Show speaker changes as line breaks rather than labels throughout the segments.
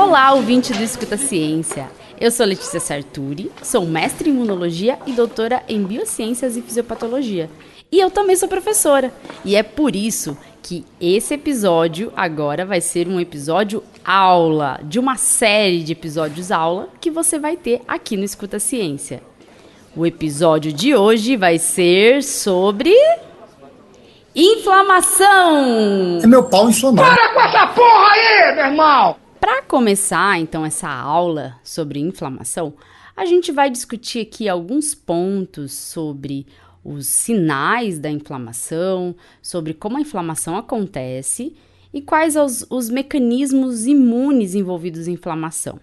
Olá, ouvinte do Escuta Ciência. Eu sou Letícia Sarturi, sou mestre em imunologia e doutora em biociências e fisiopatologia. E eu também sou professora. E é por isso que esse episódio agora vai ser um episódio aula, de uma série de episódios aula que você vai ter aqui no Escuta Ciência. O episódio de hoje vai ser sobre inflamação.
É meu pau inflamado.
Para com essa porra aí, meu irmão!
Para começar, então, essa aula sobre inflamação, a gente vai discutir aqui alguns pontos sobre os sinais da inflamação, sobre como a inflamação acontece e quais os mecanismos imunes envolvidos em inflamação.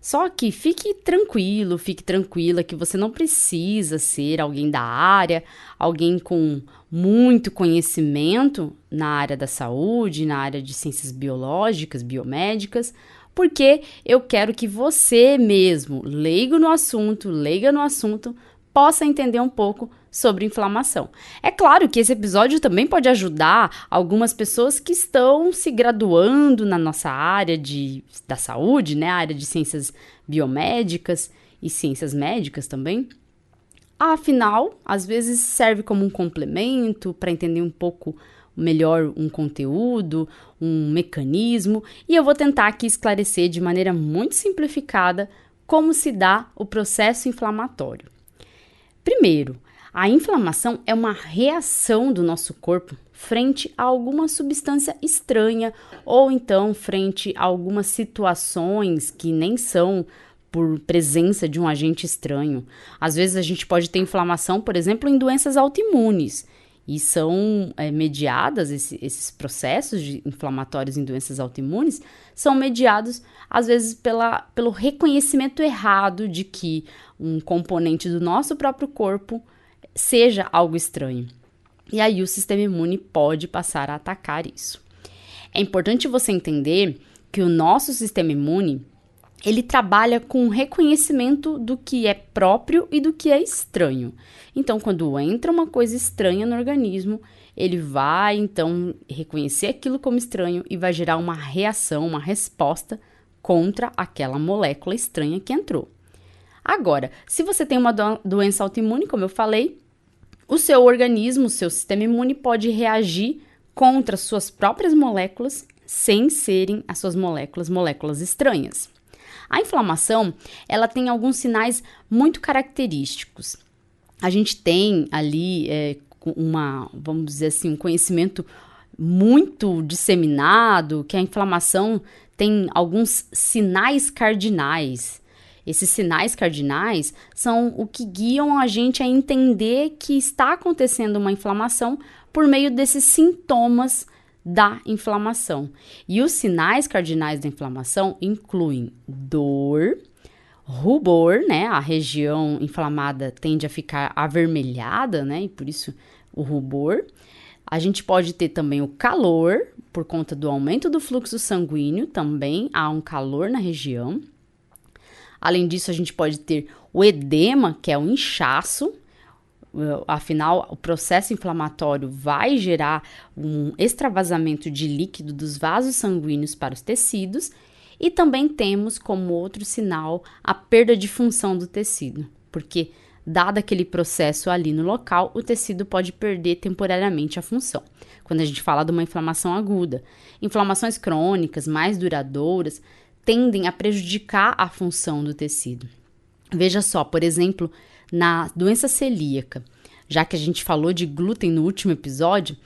Só que fique tranquilo, fique tranquila que você não precisa ser alguém da área, alguém com muito conhecimento na área da saúde, na área de ciências biológicas, biomédicas, porque eu quero que você mesmo, leiga no assunto, possa entender um pouco sobre inflamação. É claro que esse episódio também pode ajudar algumas pessoas que estão se graduando na nossa área da saúde, né? A área de ciências biomédicas e ciências médicas também. Afinal, às vezes serve como um complemento para entender um pouco melhor um conteúdo, um mecanismo, e eu vou tentar aqui esclarecer de maneira muito simplificada como se dá o processo inflamatório. Primeiro, a inflamação é uma reação do nosso corpo frente a alguma substância estranha ou então frente a algumas situações que nem são por presença de um agente estranho. Às vezes a gente pode ter inflamação, por exemplo, em doenças autoimunes e são mediadas, esses processos inflamatórios em doenças autoimunes são mediados às vezes pelo reconhecimento errado de que um componente do nosso próprio corpo seja algo estranho. E aí o sistema imune pode passar a atacar isso. É importante você entender que o nosso sistema imune, ele trabalha com o reconhecimento do que é próprio e do que é estranho. Então, quando entra uma coisa estranha no organismo, ele vai, então, reconhecer aquilo como estranho e vai gerar uma reação, uma resposta contra aquela molécula estranha que entrou. Agora, se você tem uma doença autoimune, como eu falei, o seu organismo, o seu sistema imune pode reagir contra suas próprias moléculas sem serem as suas moléculas estranhas. A inflamação, ela tem alguns sinais muito característicos. A gente tem ali vamos dizer assim, um conhecimento muito disseminado que a inflamação tem alguns sinais cardinais. Esses sinais cardinais são o que guiam a gente a entender que está acontecendo uma inflamação por meio desses sintomas da inflamação. E os sinais cardinais da inflamação incluem dor, rubor, né? A região inflamada tende a ficar avermelhada, né? E por isso o rubor. A gente pode ter também o calor, por conta do aumento do fluxo sanguíneo, também há um calor na região. Além disso, a gente pode ter o edema, que é o inchaço. Afinal, o processo inflamatório vai gerar um extravasamento de líquido dos vasos sanguíneos para os tecidos. E também temos como outro sinal a perda de função do tecido, porque dado aquele processo ali no local, o tecido pode perder temporariamente a função. Quando a gente fala de uma inflamação aguda, inflamações crônicas mais duradouras tendem a prejudicar a função do tecido. Veja só, por exemplo, na doença celíaca, já que a gente falou de glúten no último episódio,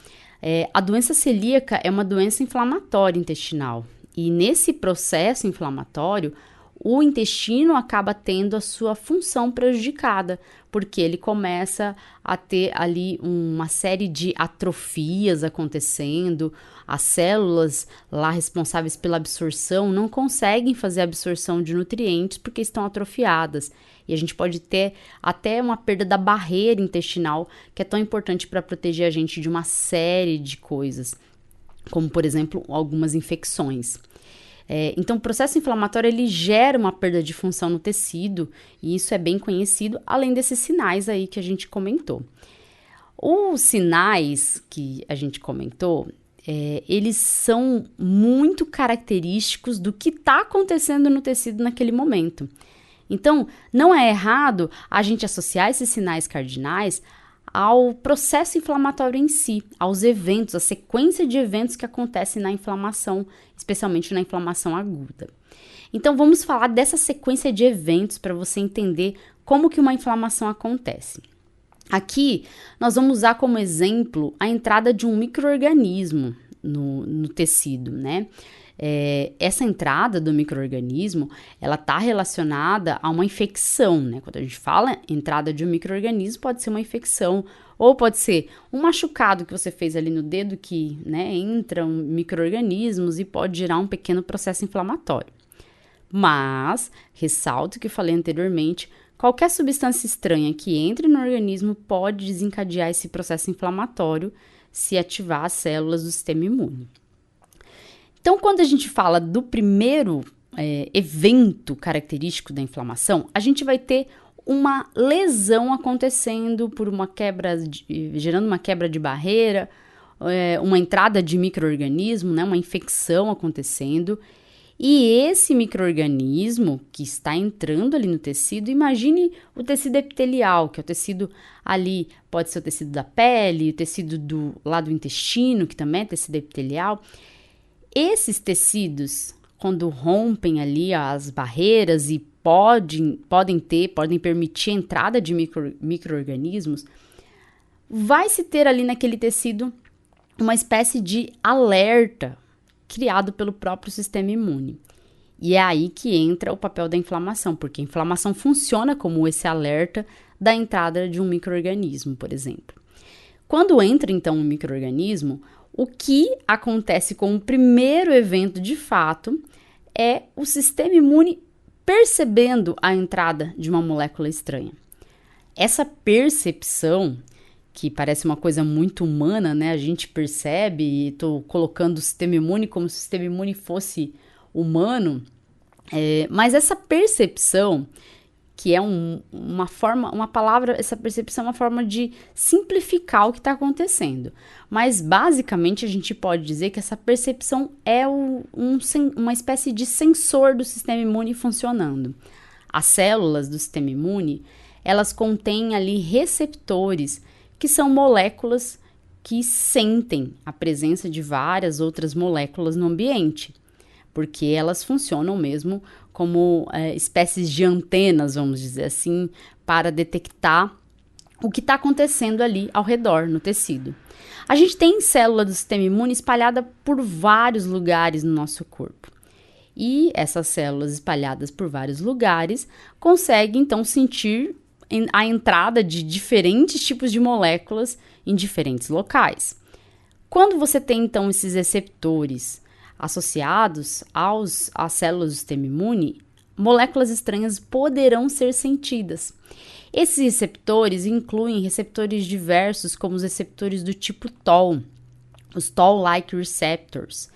a doença celíaca é uma doença inflamatória intestinal. E nesse processo inflamatório, o intestino acaba tendo a sua função prejudicada, porque ele começa a ter ali uma série de atrofias acontecendo, as células lá responsáveis pela absorção não conseguem fazer a absorção de nutrientes porque estão atrofiadas. E a gente pode ter até uma perda da barreira intestinal, que é tão importante para proteger a gente de uma série de coisas, como, por exemplo, algumas infecções. Então, o processo inflamatório ele gera uma perda de função no tecido, e isso é bem conhecido, além desses sinais aí que a gente comentou. Os sinais que a gente comentou, eles são muito característicos do que está acontecendo no tecido naquele momento. Então, não é errado a gente associar esses sinais cardinais ao processo inflamatório em si, aos eventos, à sequência de eventos que acontecem na inflamação, especialmente na inflamação aguda. Então, vamos falar dessa sequência de eventos para você entender como que uma inflamação acontece. Aqui, nós vamos usar como exemplo a entrada de um micro-organismo no tecido, né? Essa entrada do micro-organismo, ela está relacionada a uma infecção, né? Quando a gente fala entrada de um micro-organismo, pode ser uma infecção, ou pode ser um machucado que você fez ali no dedo que, né, entram micro-organismos e pode gerar um pequeno processo inflamatório. Mas, ressalto que eu falei anteriormente, qualquer substância estranha que entre no organismo pode desencadear esse processo inflamatório se ativar as células do sistema imune. Então, quando a gente fala do primeiro evento característico da inflamação, a gente vai ter uma lesão acontecendo por uma quebra, gerando uma quebra de barreira, uma entrada de micro-organismo, né, uma infecção acontecendo. E esse micro-organismo que está entrando ali no tecido, imagine o tecido epitelial, que é o tecido ali, pode ser o tecido da pele, o tecido do lado do intestino, que também é tecido epitelial. Esses tecidos, quando rompem ali as barreiras e podem permitir a entrada de micro-organismos, vai se ter ali naquele tecido uma espécie de alerta criado pelo próprio sistema imune. E é aí que entra o papel da inflamação, porque a inflamação funciona como esse alerta da entrada de um micro-organismo, por exemplo. Quando entra, então, um micro-organismo, o que acontece com o primeiro evento de fato é o sistema imune percebendo a entrada de uma molécula estranha. Essa percepção, que parece uma coisa muito humana, né? A gente percebe, e estou colocando o sistema imune como se o sistema imune fosse humano, mas essa percepção, que é essa percepção é uma forma de simplificar o que está acontecendo. Mas, basicamente, a gente pode dizer que essa percepção é uma espécie de sensor do sistema imune funcionando. As células do sistema imune, elas contêm ali receptores, que são moléculas que sentem a presença de várias outras moléculas no ambiente, porque elas funcionam mesmo como espécies de antenas, vamos dizer assim, para detectar o que está acontecendo ali ao redor, no tecido. A gente tem célula do sistema imune espalhada por vários lugares no nosso corpo. E essas células espalhadas por vários lugares conseguem, então, sentir a entrada de diferentes tipos de moléculas em diferentes locais. Quando você tem, então, esses receptores associados às células do sistema imune, moléculas estranhas poderão ser sentidas. Esses receptores incluem receptores diversos, como os receptores do tipo Toll, os Toll-like receptors,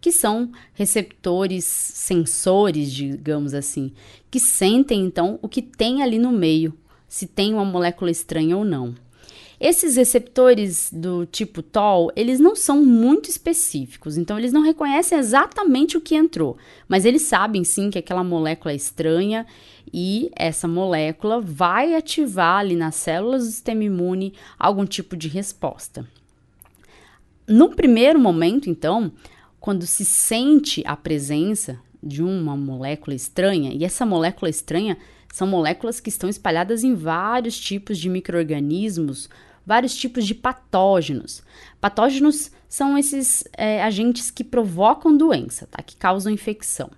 que são receptores sensores, digamos assim, que sentem, então, o que tem ali no meio, se tem uma molécula estranha ou não. Esses receptores do tipo Toll, eles não são muito específicos, então eles não reconhecem exatamente o que entrou, mas eles sabem sim que aquela molécula é estranha e essa molécula vai ativar ali nas células do sistema imune algum tipo de resposta. No primeiro momento, então, quando se sente a presença de uma molécula estranha, e essa molécula estranha são moléculas que estão espalhadas em vários tipos de micro-organismos, vários tipos de patógenos. Patógenos são esses agentes que provocam doença, tá? Que causam infecção.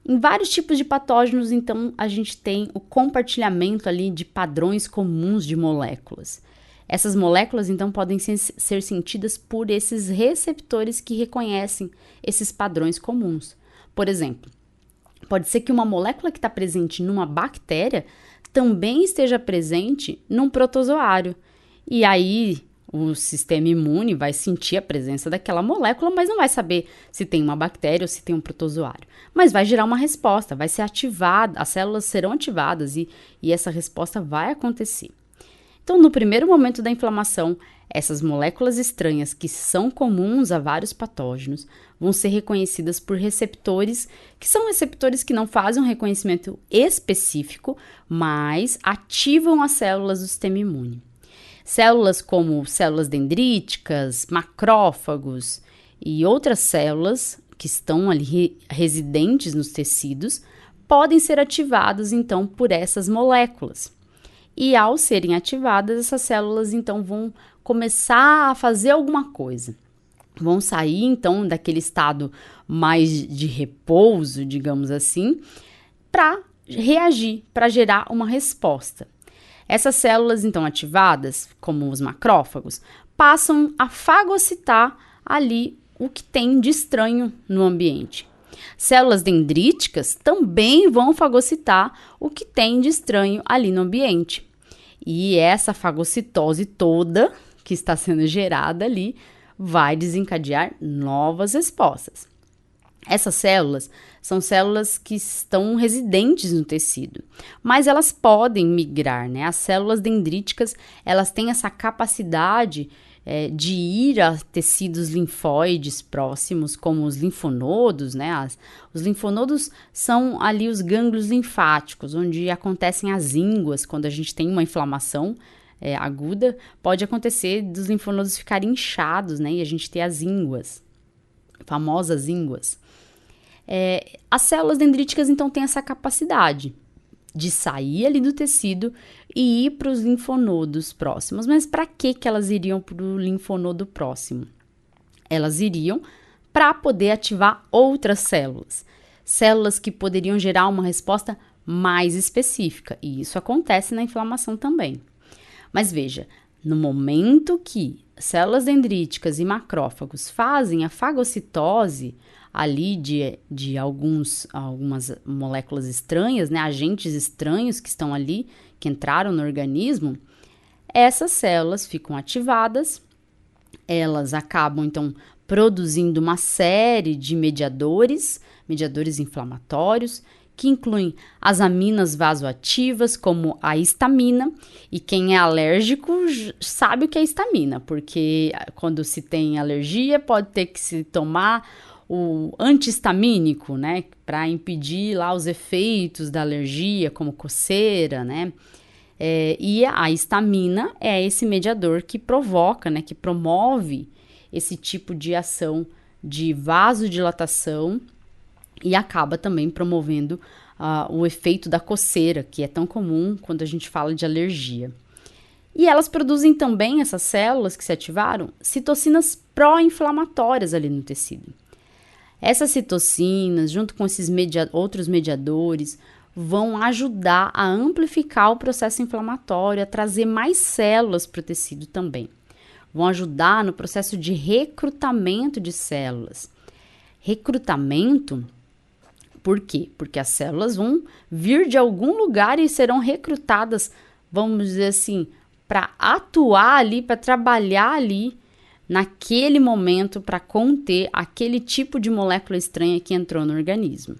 Em vários tipos de patógenos, então, a gente tem o compartilhamento ali de padrões comuns de moléculas. Essas moléculas, então, podem ser sentidas por esses receptores que reconhecem esses padrões comuns. Por exemplo, pode ser que uma molécula que está presente numa bactéria também esteja presente num protozoário. E aí, o sistema imune vai sentir a presença daquela molécula, mas não vai saber se tem uma bactéria ou se tem um protozoário. Mas vai gerar uma resposta, vai ser ativada, as células serão ativadas e essa resposta vai acontecer. Então, no primeiro momento da inflamação, Essas moléculas estranhas que são comuns a vários patógenos vão ser reconhecidas por receptores, que são receptores que não fazem um reconhecimento específico, mas ativam as células do sistema imune. Células como células dendríticas, macrófagos e outras células que estão ali residentes nos tecidos podem ser ativadas então por essas moléculas. E ao serem ativadas, essas células então vão começar a fazer alguma coisa. Vão sair então daquele estado mais de repouso, digamos assim, para reagir, para gerar uma resposta. Essas células então ativadas, como os macrófagos, passam a fagocitar ali o que tem de estranho no ambiente. Células dendríticas também vão fagocitar o que tem de estranho ali no ambiente. E essa fagocitose toda que está sendo gerada ali vai desencadear novas respostas. Essas células são células que estão residentes no tecido, mas elas podem migrar, né? As células dendríticas, elas têm essa capacidade de ir a tecidos linfóides próximos, como os linfonodos, né? Os linfonodos são ali os gânglios linfáticos, onde acontecem as ínguas. Quando a gente tem uma inflamação aguda, pode acontecer dos linfonodos ficarem inchados, né? E a gente ter as ínguas, famosas ínguas. As células dendríticas, então, têm essa capacidade de sair ali do tecido e ir para os linfonodos próximos. Mas para que elas iriam para o linfonodo próximo? Elas iriam para poder ativar outras células. Células que poderiam gerar uma resposta mais específica. E isso acontece na inflamação também. Mas veja, no momento que células dendríticas e macrófagos fazem a fagocitose ali de algumas moléculas estranhas, né, agentes estranhos que estão ali, que entraram no organismo, essas células ficam ativadas, elas acabam, então, produzindo uma série de mediadores inflamatórios, que incluem as aminas vasoativas, como a histamina, e quem é alérgico sabe o que é histamina, porque quando se tem alergia pode ter que se tomar o antihistamínico, né, para impedir lá os efeitos da alergia, como coceira, né, e a histamina é esse mediador que provoca, né, que promove esse tipo de ação de vasodilatação e acaba também promovendo o efeito da coceira, que é tão comum quando a gente fala de alergia. E elas produzem também, essas células que se ativaram, citocinas pró-inflamatórias ali no tecido. Essas citocinas, junto com esses outros mediadores, vão ajudar a amplificar o processo inflamatório, a trazer mais células para o tecido também. Vão ajudar no processo de recrutamento de células. Recrutamento, por quê? Porque as células vão vir de algum lugar e serão recrutadas, vamos dizer assim, para atuar ali, para trabalhar ali, naquele momento, para conter aquele tipo de molécula estranha que entrou no organismo.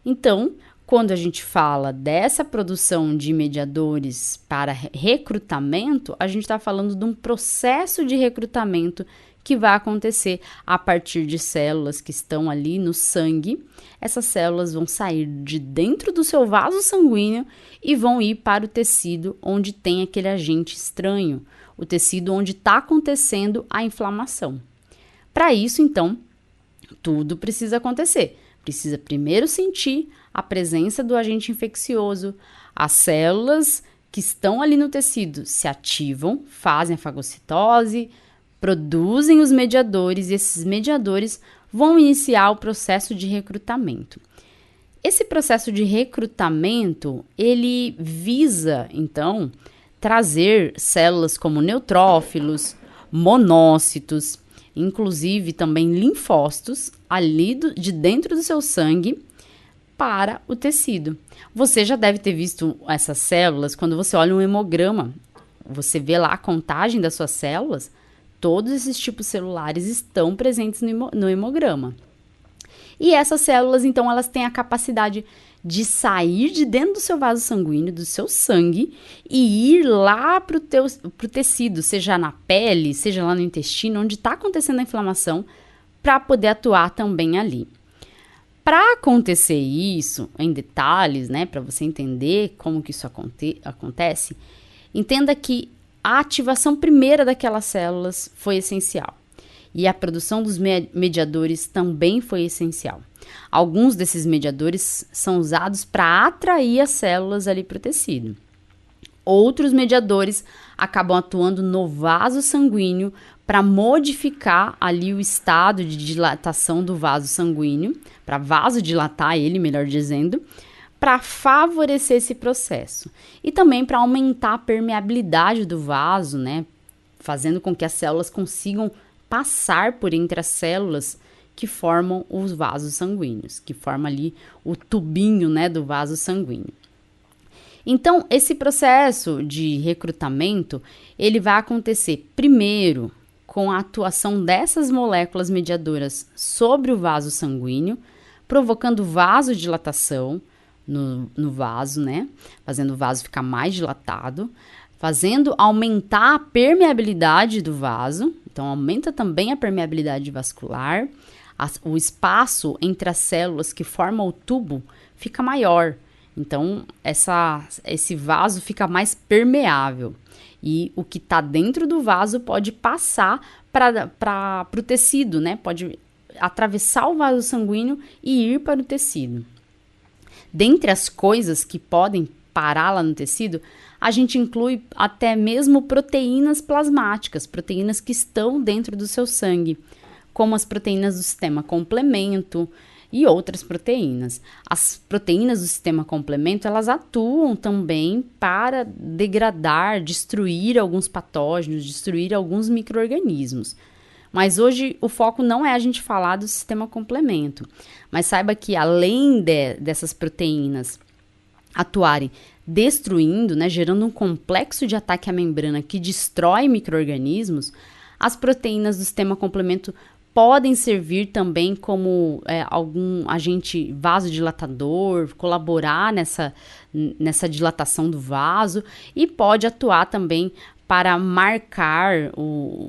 Então, quando a gente fala dessa produção de mediadores para recrutamento, a gente está falando de um processo de recrutamento que vai acontecer a partir de células que estão ali no sangue. Essas células vão sair de dentro do seu vaso sanguíneo e vão ir para o tecido onde tem aquele agente estranho, o tecido onde está acontecendo a inflamação. Para isso, então, tudo precisa acontecer. Precisa primeiro sentir a presença do agente infeccioso, as células que estão ali no tecido se ativam, fazem a fagocitose, produzem os mediadores e esses mediadores vão iniciar o processo de recrutamento. Esse processo de recrutamento, ele visa, então, trazer células como neutrófilos, monócitos, inclusive também linfócitos, ali de dentro do seu sangue, para o tecido. Você já deve ter visto essas células quando você olha um hemograma. Você vê lá a contagem das suas células, todos esses tipos celulares estão presentes no hemograma. E essas células, então, elas têm a capacidade de sair de dentro do seu vaso sanguíneo, do seu sangue, e ir lá pro tecido, seja na pele, seja lá no intestino, onde está acontecendo a inflamação, para poder atuar também ali. Para acontecer isso, em detalhes, né, para você entender como que isso acontece, entenda que a ativação primeira daquelas células foi essencial. E a produção dos mediadores também foi essencial. Alguns desses mediadores são usados para atrair as células ali para o tecido. Outros mediadores acabam atuando no vaso sanguíneo para modificar ali o estado de dilatação do vaso sanguíneo, para vasodilatar ele, melhor dizendo, para favorecer esse processo. E também para aumentar a permeabilidade do vaso, né, fazendo com que as células consigam passar por entre as células que formam os vasos sanguíneos, que forma ali o tubinho, né, do vaso sanguíneo. Então, esse processo de recrutamento, ele vai acontecer primeiro com a atuação dessas moléculas mediadoras sobre o vaso sanguíneo, provocando vasodilatação no vaso, né? Fazendo o vaso ficar mais dilatado, fazendo aumentar a permeabilidade do vaso, então aumenta também a permeabilidade vascular, o espaço entre as células que formam o tubo fica maior. Então, esse vaso fica mais permeável e o que está dentro do vaso pode passar para o tecido, né? Pode atravessar o vaso sanguíneo e ir para o tecido. Dentre as coisas que podem parar lá no tecido, a gente inclui até mesmo proteínas plasmáticas, proteínas que estão dentro do seu sangue, como as proteínas do sistema complemento, e outras proteínas. As proteínas do sistema complemento, elas atuam também para degradar, destruir alguns patógenos, destruir alguns micro-organismos. Mas hoje o foco não é a gente falar do sistema complemento, mas saiba que além dessas proteínas atuarem destruindo, né, gerando um complexo de ataque à membrana que destrói micro-organismos, as proteínas do sistema complemento podem servir também como algum agente vasodilatador, colaborar nessa dilatação do vaso e pode atuar também para marcar,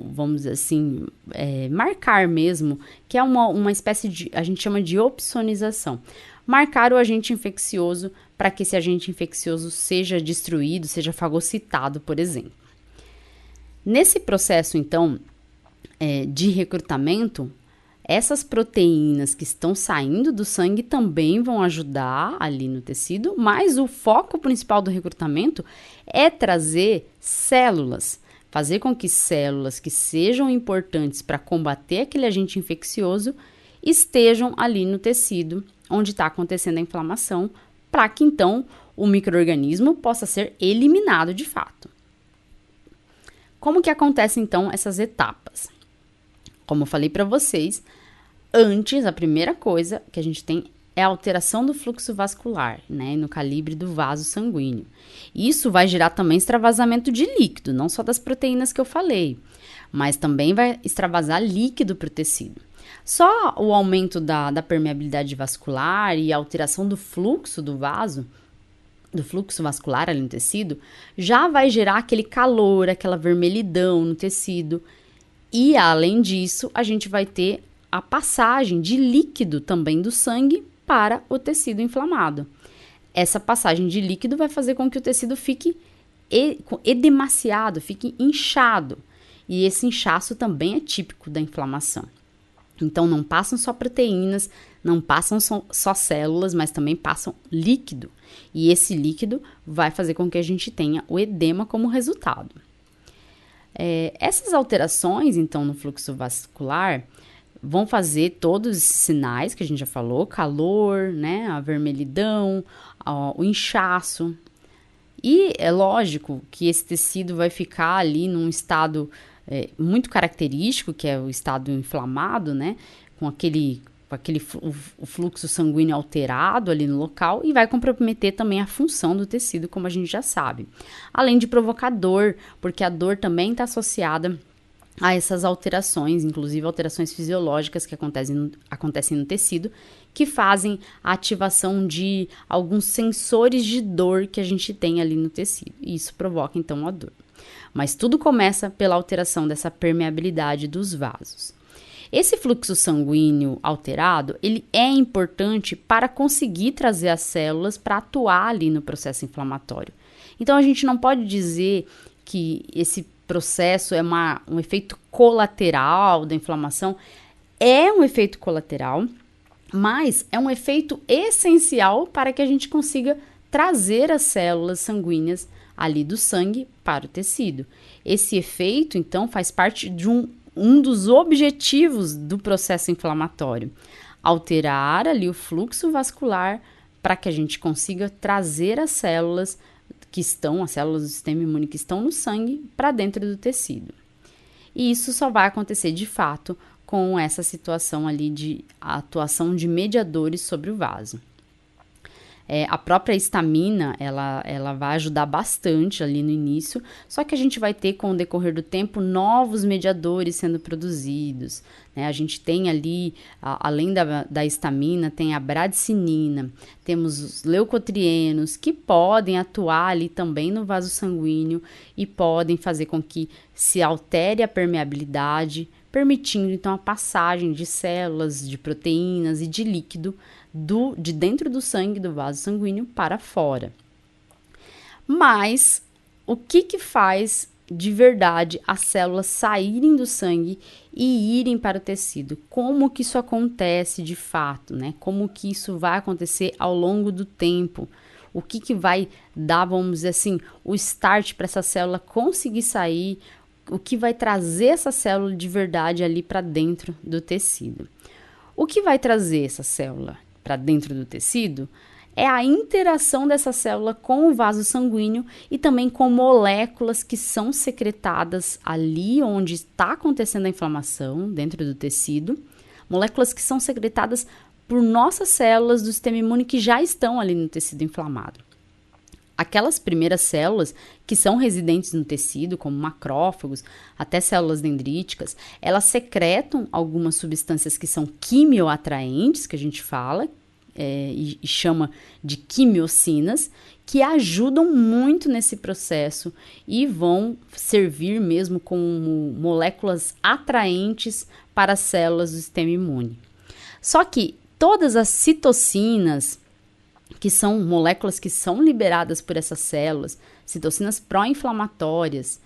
vamos dizer assim, marcar mesmo, que é uma espécie de, a gente chama de opsonização. Marcar o agente infeccioso para que esse agente infeccioso seja destruído, seja fagocitado, por exemplo. Nesse processo, então, de recrutamento, essas proteínas que estão saindo do sangue também vão ajudar ali no tecido, mas o foco principal do recrutamento é trazer células, fazer com que células que sejam importantes para combater aquele agente infeccioso estejam ali no tecido onde está acontecendo a inflamação, para que então o micro-organismo possa ser eliminado de fato. Como que acontecem então essas etapas? Como eu falei para vocês, antes, a primeira coisa que a gente tem é a alteração do fluxo vascular, né, no calibre do vaso sanguíneo. Isso vai gerar também extravasamento de líquido, não só das proteínas que eu falei, mas também vai extravasar líquido para o tecido. Só o aumento da permeabilidade vascular e a alteração do fluxo do vaso, do fluxo vascular ali no tecido, já vai gerar aquele calor, aquela vermelhidão no tecido. E, além disso, a gente vai ter a passagem de líquido também do sangue para o tecido inflamado. Essa passagem de líquido vai fazer com que o tecido fique edemaciado, fique inchado. E esse inchaço também é típico da inflamação. Então, não passam só proteínas, não passam só células, mas também passam líquido. E esse líquido vai fazer com que a gente tenha o edema como resultado. Essas alterações, então, no fluxo vascular vão fazer todos esses sinais que a gente já falou, calor, né, a vermelhidão, o inchaço. E é lógico que esse tecido vai ficar ali num estado muito característico, que é o estado inflamado, né, com o fluxo sanguíneo alterado ali no local e vai comprometer também a função do tecido, como a gente já sabe. Além de provocar dor, porque a dor também está associada a essas alterações, inclusive alterações fisiológicas que acontecem no tecido, que fazem a ativação de alguns sensores de dor que a gente tem ali no tecido. E isso provoca, então, a dor. Mas tudo começa pela alteração dessa permeabilidade dos vasos. Esse fluxo sanguíneo alterado, ele é importante para conseguir trazer as células para atuar ali no processo inflamatório. Então, a gente não pode dizer que esse processo é um efeito colateral da inflamação. É um efeito colateral, mas é um efeito essencial para que a gente consiga trazer as células sanguíneas ali do sangue para o tecido. Esse efeito, então, faz parte de um dos objetivos do processo inflamatório, alterar ali o fluxo vascular para que a gente consiga trazer as células do sistema imune que estão no sangue para dentro do tecido. E isso só vai acontecer de fato com essa situação ali de atuação de mediadores sobre o vaso. A própria histamina, ela vai ajudar bastante ali no início, só que a gente vai ter, com o decorrer do tempo, novos mediadores sendo produzidos, né? A gente tem ali, além da histamina, tem a bradicinina, temos os leucotrienos, que podem atuar ali também no vaso sanguíneo e podem fazer com que se altere a permeabilidade, permitindo, então, a passagem de células, de proteínas e de líquido de dentro do sangue, do vaso sanguíneo, para fora. Mas o que faz de verdade as células saírem do sangue e irem para o tecido? Como que isso acontece de fato, né? Como que isso vai acontecer ao longo do tempo? O que vai dar, vamos dizer assim, o start para essa célula conseguir sair? O que vai trazer essa célula de verdade ali para dentro do tecido? O que vai trazer essa célula para dentro do tecido é a interação dessa célula com o vaso sanguíneo e também com moléculas que são secretadas ali onde está acontecendo a inflamação, dentro do tecido, moléculas que são secretadas por nossas células do sistema imune que já estão ali no tecido inflamado. Aquelas primeiras células que são residentes no tecido, como macrófagos, até células dendríticas, elas secretam algumas substâncias que são quimioatraentes, que a gente fala, e chama de quimiocinas, que ajudam muito nesse processo e vão servir mesmo como moléculas atraentes para as células do sistema imune. Só que todas as citocinas, que são moléculas que são liberadas por essas células, citocinas pró-inflamatórias,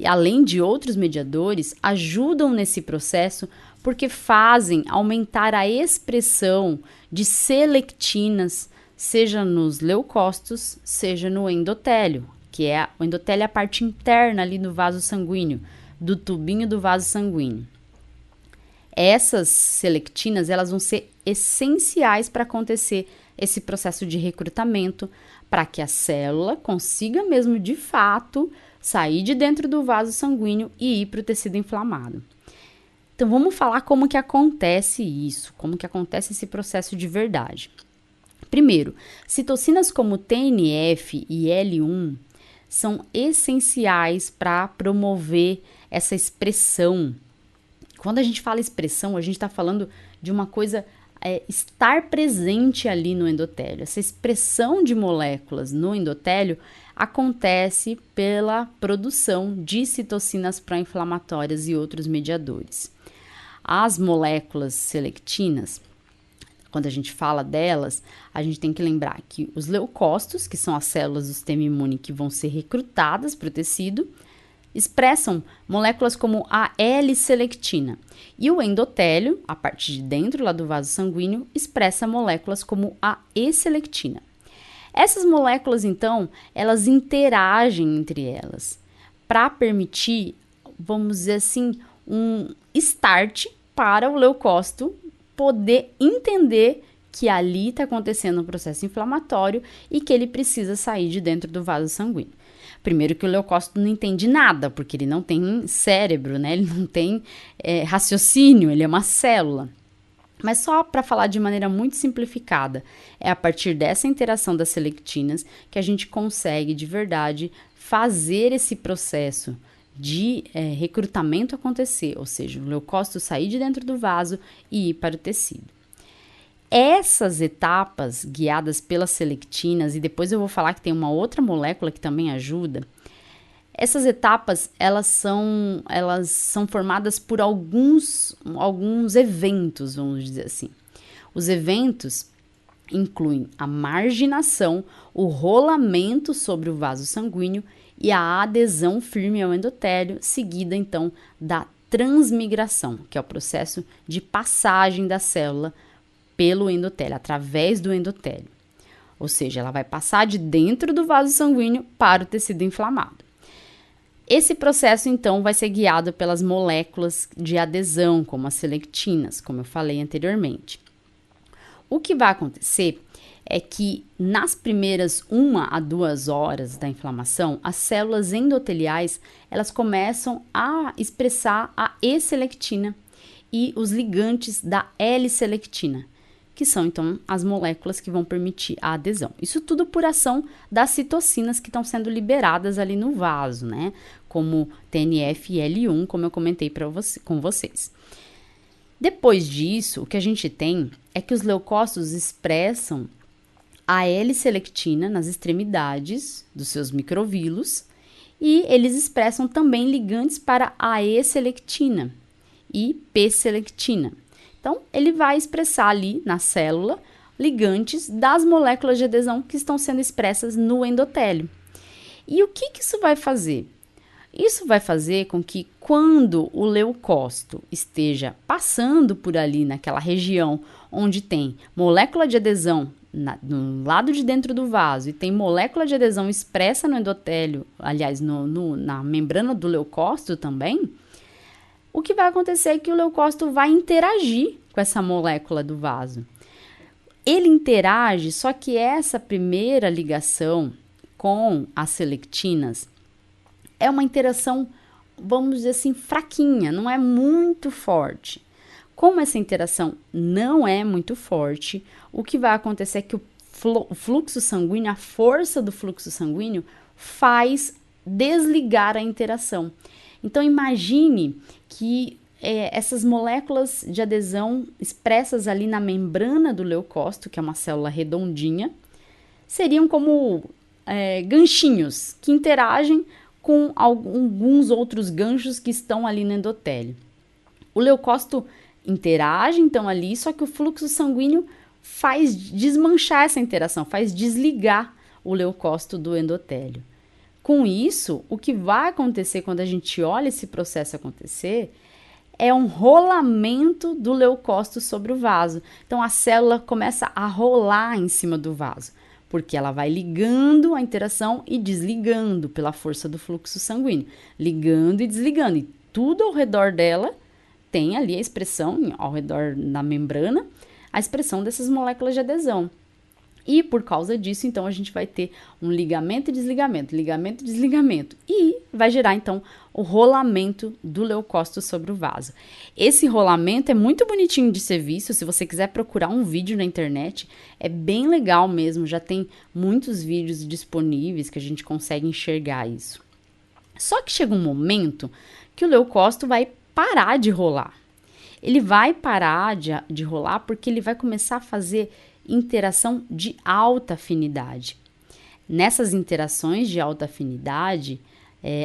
além de outros mediadores, ajudam nesse processo porque fazem aumentar a expressão de selectinas, seja nos leucócitos, seja no endotélio, que o endotélio é a parte interna ali do vaso sanguíneo, do tubinho do vaso sanguíneo. Essas selectinas, elas vão ser essenciais para acontecer esse processo de recrutamento, para que a célula consiga mesmo de fato sair de dentro do vaso sanguíneo e ir para o tecido inflamado. Então vamos falar como que acontece isso, como que acontece esse processo de verdade. Primeiro, citocinas como TNF e L1 são essenciais para promover essa expressão. Quando a gente fala expressão, a gente está falando de uma coisa estar presente ali no endotélio. Essa expressão de moléculas no endotélio acontece pela produção de citocinas pró-inflamatórias e outros mediadores. As moléculas selectinas, quando a gente fala delas, a gente tem que lembrar que os leucócitos, que são as células do sistema imune que vão ser recrutadas para o tecido, expressam moléculas como a L-selectina. E o endotélio, a parte de dentro lá do vaso sanguíneo, expressa moléculas como a E-selectina. Essas moléculas, então, elas interagem entre elas para permitir, vamos dizer assim, um start para o leucócito poder entender que ali está acontecendo um processo inflamatório e que ele precisa sair de dentro do vaso sanguíneo. Primeiro que o leucócito não entende nada, porque ele não tem cérebro, né? Ele não tem raciocínio, ele é uma célula. Mas só para falar de maneira muito simplificada, é a partir dessa interação das selectinas que a gente consegue, de verdade, fazer esse processo de recrutamento acontecer, ou seja, o leucócito sair de dentro do vaso e ir para o tecido. Essas etapas guiadas pelas selectinas, e depois eu vou falar que tem uma outra molécula que também ajuda, essas etapas elas são formadas por alguns eventos, vamos dizer assim. Os eventos incluem a marginação, o rolamento sobre o vaso sanguíneo e a adesão firme ao endotélio, seguida então da transmigração, que é o processo de passagem da célula pelo endotélio, através do endotélio. Ou seja, ela vai passar de dentro do vaso sanguíneo para o tecido inflamado. Esse processo, então, vai ser guiado pelas moléculas de adesão, como as selectinas, como eu falei anteriormente. O que vai acontecer é que nas primeiras 1 a 2 horas da inflamação, as células endoteliais, elas começam a expressar a E-selectina e os ligantes da L-selectina, que são, então, as moléculas que vão permitir a adesão. Isso tudo por ação das citocinas que estão sendo liberadas ali no vaso, né? Como TNF e L1, como eu comentei com vocês. Depois disso, o que a gente tem é que os leucócitos expressam a L-selectina nas extremidades dos seus microvílulos e eles expressam também ligantes para a E-selectina e P-selectina. Então, ele vai expressar ali na célula ligantes das moléculas de adesão que estão sendo expressas no endotélio. E o que isso vai fazer? Isso vai fazer com que quando o leucócito esteja passando por ali naquela região onde tem molécula de adesão no lado de dentro do vaso e tem molécula de adesão expressa no endotélio, aliás, na membrana do leucócito também, o que vai acontecer é que o leucócito vai interagir com essa molécula do vaso. Ele interage, só que essa primeira ligação com as selectinas é uma interação, vamos dizer assim, fraquinha, não é muito forte. Como essa interação não é muito forte, o que vai acontecer é que o fluxo sanguíneo, a força do fluxo sanguíneo, faz desligar a interação. Então, imagine que essas moléculas de adesão expressas ali na membrana do leucócito, que é uma célula redondinha, seriam como ganchinhos que interagem com alguns outros ganchos que estão ali no endotélio. O leucócito interage, então, ali, só que o fluxo sanguíneo faz desmanchar essa interação, faz desligar o leucócito do endotélio. Com isso, o que vai acontecer quando a gente olha esse processo acontecer é um rolamento do leucócito sobre o vaso. Então, a célula começa a rolar em cima do vaso, porque ela vai ligando a interação e desligando pela força do fluxo sanguíneo, ligando e desligando. E tudo ao redor dela tem ali a expressão, ao redor da membrana, a expressão dessas moléculas de adesão. E por causa disso, então, a gente vai ter um ligamento e desligamento, ligamento e desligamento. E vai gerar, então, o rolamento do leucócito sobre o vaso. Esse rolamento é muito bonitinho de ser visto. Se você quiser procurar um vídeo na internet, é bem legal mesmo. Já tem muitos vídeos disponíveis que a gente consegue enxergar isso. Só que chega um momento que o leucócito vai parar de rolar. Ele vai parar de rolar porque ele vai começar a fazer interação de alta afinidade. Nessas interações de alta afinidade,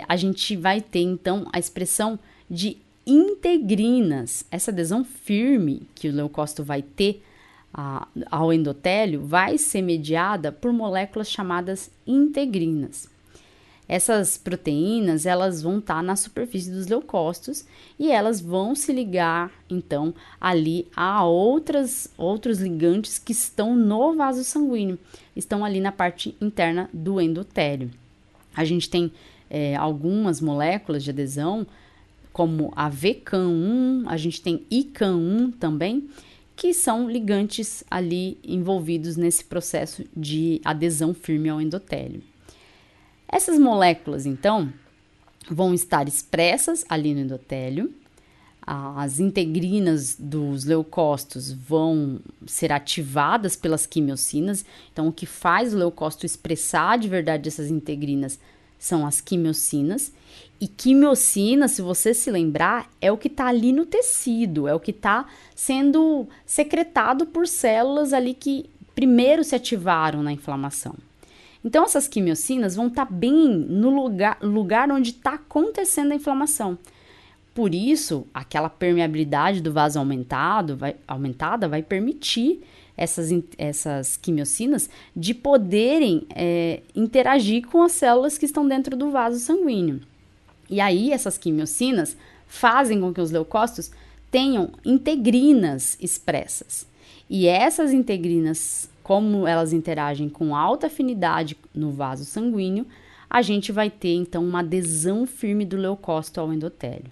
a gente vai ter, então, a expressão de integrinas. Essa adesão firme que o leucócito vai ter ao endotélio vai ser mediada por moléculas chamadas integrinas. Essas proteínas, elas vão estar na superfície dos leucócitos e elas vão se ligar, então, ali a outros ligantes que estão no vaso sanguíneo, estão ali na parte interna do endotélio. A gente tem algumas moléculas de adesão, como a VCAM1, a gente tem ICAM1 também, que são ligantes ali envolvidos nesse processo de adesão firme ao endotélio. Essas moléculas, então, vão estar expressas ali no endotélio. As integrinas dos leucócitos vão ser ativadas pelas quimiocinas. Então, o que faz o leucócito expressar de verdade essas integrinas são as quimiocinas. E quimiocina, se você se lembrar, é o que está ali no tecido, é o que está sendo secretado por células ali que primeiro se ativaram na inflamação. Então, essas quimiocinas vão estar bem no lugar onde está acontecendo a inflamação. Por isso, aquela permeabilidade do vaso aumentada vai permitir essas quimiocinas de poderem interagir com as células que estão dentro do vaso sanguíneo. E aí, essas quimiocinas fazem com que os leucócitos tenham integrinas expressas. E essas integrinas, como elas interagem com alta afinidade no vaso sanguíneo, a gente vai ter, então, uma adesão firme do leucócito ao endotélio.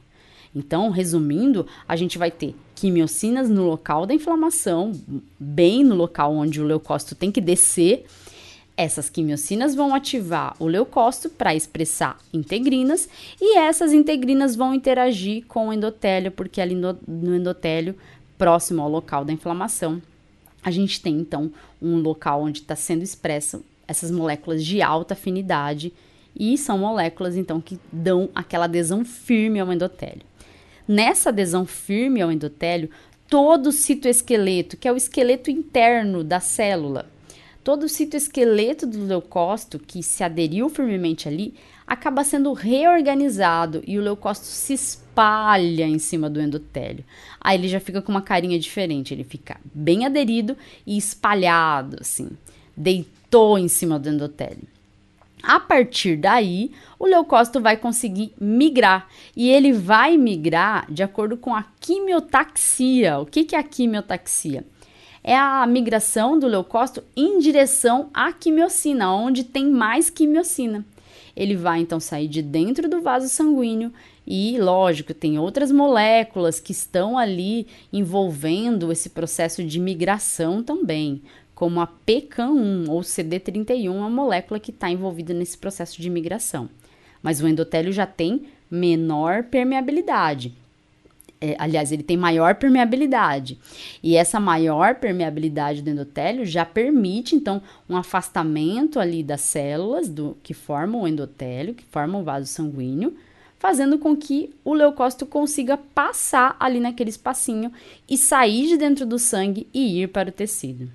Então, resumindo, a gente vai ter quimiocinas no local da inflamação, bem no local onde o leucócito tem que descer. Essas quimiocinas vão ativar o leucócito para expressar integrinas e essas integrinas vão interagir com o endotélio, porque ali no endotélio, próximo ao local da inflamação, a gente tem então um local onde está sendo expressa essas moléculas de alta afinidade e são moléculas então que dão aquela adesão firme ao endotélio. Nessa adesão firme ao endotélio, todo o citoesqueleto, que é o esqueleto interno da célula, todo o citoesqueleto do leucócito que se aderiu firmemente ali, acaba sendo reorganizado e o leucócito se espalha em cima do endotélio. Aí ele já fica com uma carinha diferente, ele fica bem aderido e espalhado, assim, deitou em cima do endotélio. A partir daí, o leucócito vai conseguir migrar e ele vai migrar de acordo com a quimiotaxia. O que é a quimiotaxia? É a migração do leucócito em direção à quimiocina, onde tem mais quimiocina. Ele vai então sair de dentro do vaso sanguíneo e, lógico, tem outras moléculas que estão ali envolvendo esse processo de migração também, como a PCAM1 ou CD31, uma molécula que está envolvida nesse processo de migração. Mas o endotélio já tem menor permeabilidade. Aliás, ele tem maior permeabilidade. E essa maior permeabilidade do endotélio já permite, então, um afastamento ali das células que formam o endotélio, que formam o vaso sanguíneo, fazendo com que o leucócito consiga passar ali naquele espacinho e sair de dentro do sangue e ir para o tecido.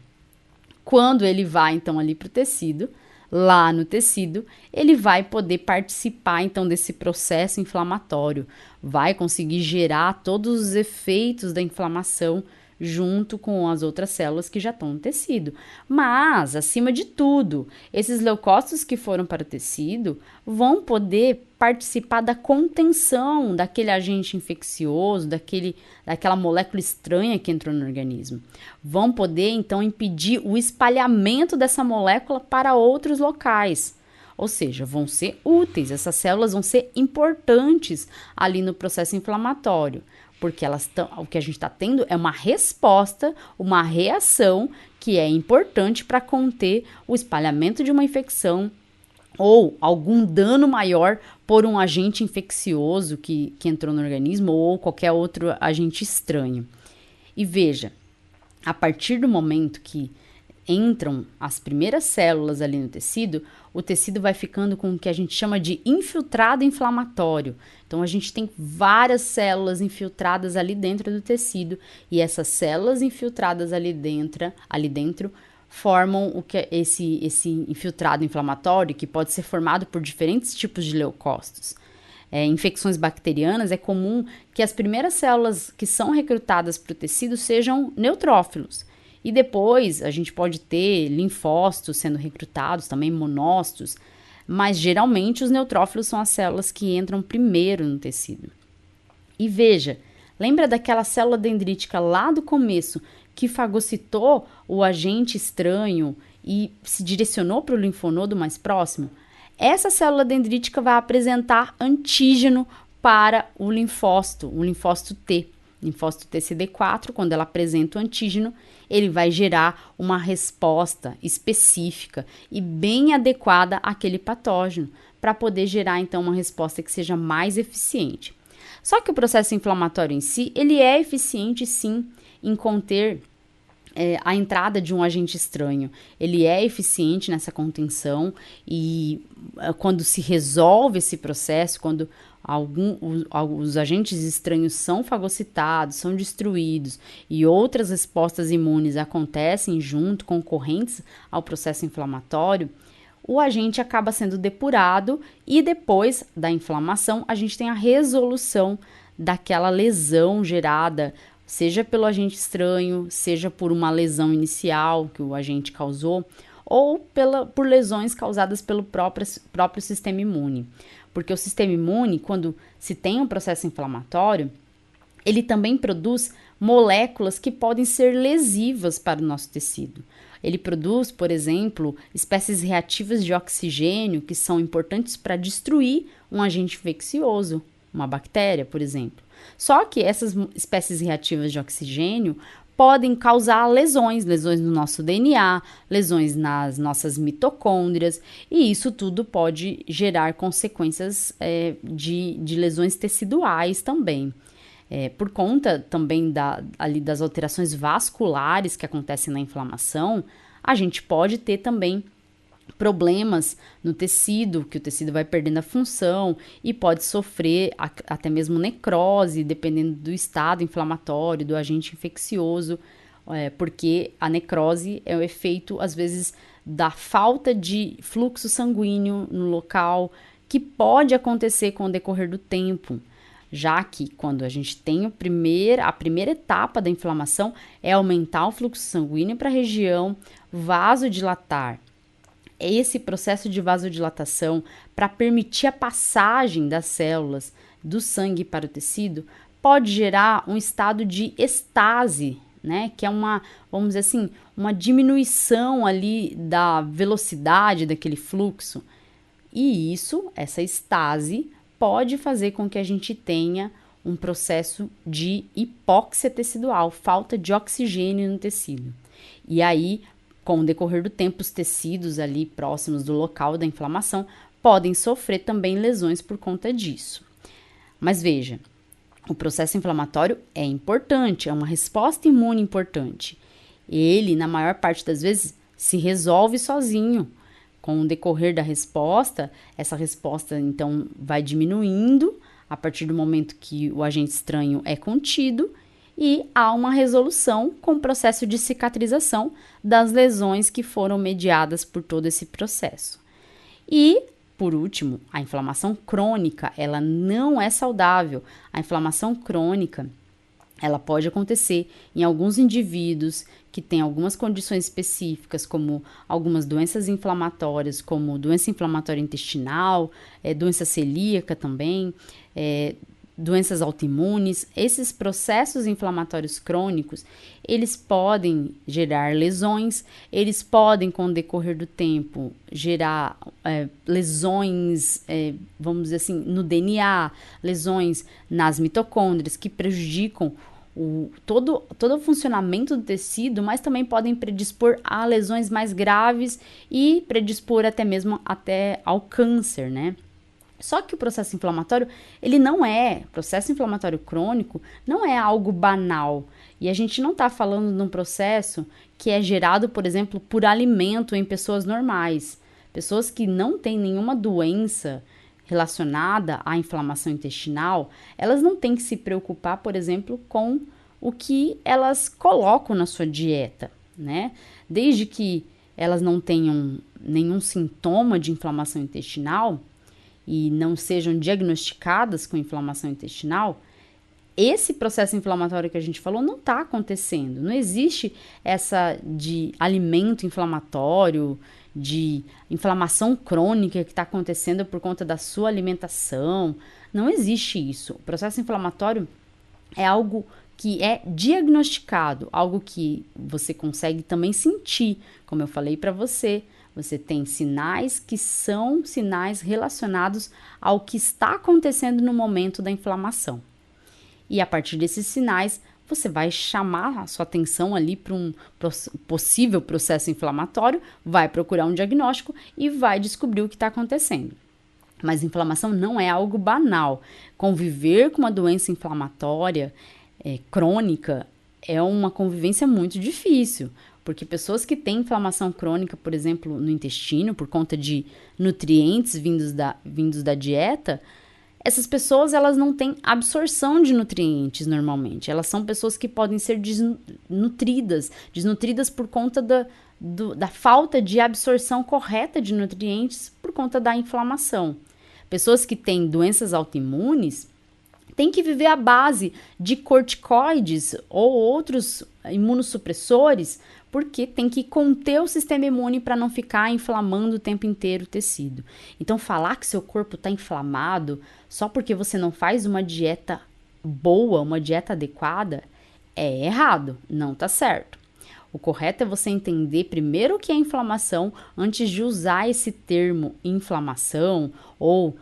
Quando ele vai, então, ali para o tecido, lá no tecido, ele vai poder participar, então, desse processo inflamatório, vai conseguir gerar todos os efeitos da inflamação junto com as outras células que já estão no tecido. Mas, acima de tudo, esses leucócitos que foram para o tecido vão poder participar da contenção daquele agente infeccioso, daquela molécula estranha que entrou no organismo. Vão poder, então, impedir o espalhamento dessa molécula para outros locais. Ou seja, vão ser úteis, essas células vão ser importantes ali no processo inflamatório, porque o que a gente está tendo é uma resposta, uma reação que é importante para conter o espalhamento de uma infecção ou algum dano maior por um agente infeccioso que entrou no organismo ou qualquer outro agente estranho. E veja, a partir do momento que entram as primeiras células ali no tecido, o tecido vai ficando com o que a gente chama de infiltrado inflamatório. Então, a gente tem várias células infiltradas ali dentro do tecido e essas células infiltradas ali dentro formam o que é esse infiltrado inflamatório, que pode ser formado por diferentes tipos de leucócitos. Infecções bacterianas, é comum que as primeiras células que são recrutadas para o tecido sejam neutrófilos. E depois a gente pode ter linfócitos sendo recrutados, também monócitos, mas geralmente os neutrófilos são as células que entram primeiro no tecido. E veja, lembra daquela célula dendrítica lá do começo que fagocitou o agente estranho e se direcionou para o linfonodo mais próximo? Essa célula dendrítica vai apresentar antígeno para o linfócito T. Linfócito TCD4, quando ela apresenta o antígeno, ele vai gerar uma resposta específica e bem adequada àquele patógeno, para poder gerar, então, uma resposta que seja mais eficiente. Só que o processo inflamatório em si, ele é eficiente, sim, em conter a entrada de um agente estranho. Ele é eficiente nessa contenção e quando se resolve esse processo, quando os agentes estranhos são fagocitados, são destruídos e outras respostas imunes acontecem junto, concorrentes ao processo inflamatório, o agente acaba sendo depurado e depois da inflamação a gente tem a resolução daquela lesão gerada, seja pelo agente estranho, seja por uma lesão inicial que o agente causou, ou por lesões causadas pelo próprio sistema imune. Porque o sistema imune, quando se tem um processo inflamatório, ele também produz moléculas que podem ser lesivas para o nosso tecido. Ele produz, por exemplo, espécies reativas de oxigênio que são importantes para destruir um agente infeccioso, uma bactéria, por exemplo. Só que essas espécies reativas de oxigênio podem causar lesões no nosso DNA, lesões nas nossas mitocôndrias, e isso tudo pode gerar consequências de lesões teciduais também. Por conta também das alterações vasculares que acontecem na inflamação, a gente pode ter também problemas no tecido, que o tecido vai perdendo a função e pode sofrer até mesmo necrose, dependendo do estado inflamatório, do agente infeccioso, porque a necrose é o efeito, às vezes, da falta de fluxo sanguíneo no local, que pode acontecer com o decorrer do tempo, já que quando a gente tem a primeira etapa da inflamação é aumentar o fluxo sanguíneo para a região, vasodilatar. Esse processo de vasodilatação, para permitir a passagem das células do sangue para o tecido, pode gerar um estado de estase, né? Que é vamos dizer assim, uma diminuição ali da velocidade daquele fluxo. E essa estase, pode fazer com que a gente tenha um processo de hipóxia tecidual, falta de oxigênio no tecido. E aí, com o decorrer do tempo, os tecidos ali próximos do local da inflamação podem sofrer também lesões por conta disso. Mas veja, o processo inflamatório é importante, é uma resposta imune importante. Ele, na maior parte das vezes, se resolve sozinho. Com o decorrer da resposta, essa resposta então vai diminuindo a partir do momento que o agente estranho é contido e há uma resolução com o processo de cicatrização das lesões que foram mediadas por todo esse processo. E, por último, a inflamação crônica, ela não é saudável. A inflamação crônica, ela pode acontecer em alguns indivíduos que têm algumas condições específicas, como algumas doenças inflamatórias, como doença inflamatória intestinal, doença celíaca também, doenças autoimunes. Esses processos inflamatórios crônicos, eles podem gerar lesões, eles podem, com o decorrer do tempo, gerar lesões, vamos dizer assim, no DNA, lesões nas mitocôndrias que prejudicam todo o funcionamento do tecido, mas também podem predispor a lesões mais graves e predispor até mesmo ao câncer, né? Só que o processo inflamatório, processo inflamatório crônico não é algo banal. E a gente não está falando de um processo que é gerado, por exemplo, por alimento em pessoas normais. Pessoas que não têm nenhuma doença relacionada à inflamação intestinal, elas não têm que se preocupar, por exemplo, com o que elas colocam na sua dieta, né? Desde que elas não tenham nenhum sintoma de inflamação intestinal e não sejam diagnosticadas com inflamação intestinal, esse processo inflamatório que a gente falou não está acontecendo. Não existe essa de alimento inflamatório, de inflamação crônica que está acontecendo por conta da sua alimentação. Não existe isso. O processo inflamatório é algo que é diagnosticado, algo que você consegue também sentir, como eu falei para você. Você tem sinais que são sinais relacionados ao que está acontecendo no momento da inflamação. E a partir desses sinais, você vai chamar a sua atenção ali para um possível processo inflamatório, vai procurar um diagnóstico e vai descobrir o que está acontecendo. Mas inflamação não é algo banal. Conviver com uma doença inflamatória crônica é uma convivência muito difícil, porque pessoas que têm inflamação crônica, por exemplo, no intestino, por conta de nutrientes vindos da dieta, Essas pessoas, elas não têm absorção de nutrientes normalmente. Elas são pessoas que podem ser desnutridas por conta da falta de absorção correta de nutrientes por conta da inflamação. Pessoas que têm doenças autoimunes têm que viver à base de corticoides ou outros imunossupressores, porque tem que conter o sistema imune para não ficar inflamando o tempo inteiro o tecido. Então, falar que seu corpo está inflamado só porque você não faz uma dieta boa, uma dieta adequada, é errado, não está certo. O correto é você entender primeiro o que é inflamação antes de usar esse termo inflamação ou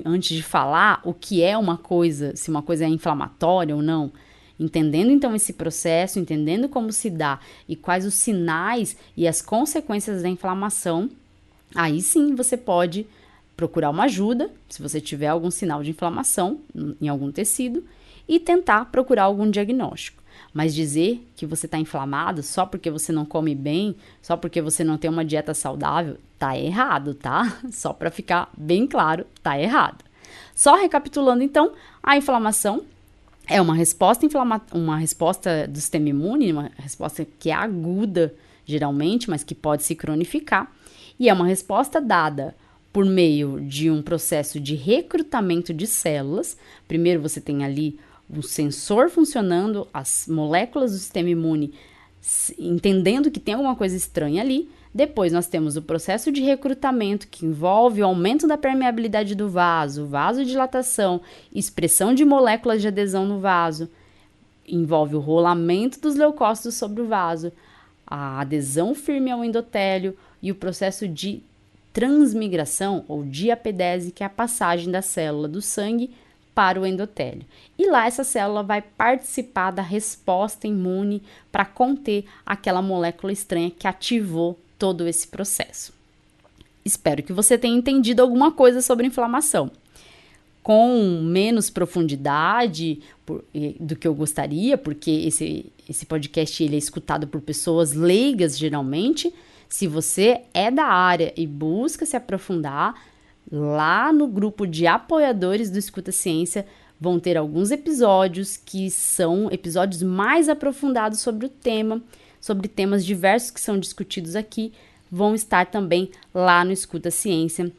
antes de falar o que é uma coisa, se uma coisa é inflamatória ou não. Entendendo então esse processo, entendendo como se dá e quais os sinais e as consequências da inflamação, aí sim você pode procurar uma ajuda, se você tiver algum sinal de inflamação em algum tecido, e tentar procurar algum diagnóstico. Mas dizer que você está inflamado só porque você não come bem, só porque você não tem uma dieta saudável, tá errado, tá? Só para ficar bem claro, tá errado. Só recapitulando então, a inflamação é uma resposta do sistema imune, uma resposta que é aguda, geralmente, mas que pode se cronificar. E é uma resposta dada por meio de um processo de recrutamento de células. Primeiro você tem ali o sensor funcionando, as moléculas do sistema imune entendendo que tem alguma coisa estranha ali. Depois nós temos o processo de recrutamento, que envolve o aumento da permeabilidade do vaso, vasodilatação, expressão de moléculas de adesão no vaso, envolve o rolamento dos leucócitos sobre o vaso, a adesão firme ao endotélio e o processo de transmigração ou diapedese, que é a passagem da célula do sangue para o endotélio. E lá essa célula vai participar da resposta imune para conter aquela molécula estranha que ativou todo esse processo. Espero que você tenha entendido alguma coisa sobre inflamação. Com menos profundidade do que eu gostaria, porque esse podcast ele é escutado por pessoas leigas geralmente. Se você é da área e busca se aprofundar, lá no grupo de apoiadores do Escuta Ciência vão ter alguns episódios que são episódios mais aprofundados sobre o tema, sobre temas diversos que são discutidos aqui, vão estar também lá no Escuta Ciência,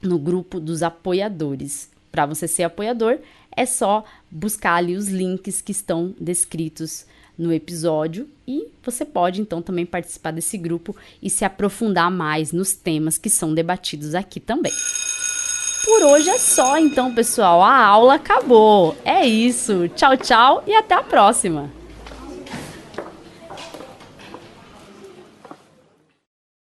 no grupo dos apoiadores. Para você ser apoiador, é só buscar ali os links que estão descritos no episódio e você pode então também participar desse grupo e se aprofundar mais nos temas que são debatidos aqui também. Por hoje é só então, pessoal. A aula acabou. É isso. Tchau, tchau e até a próxima.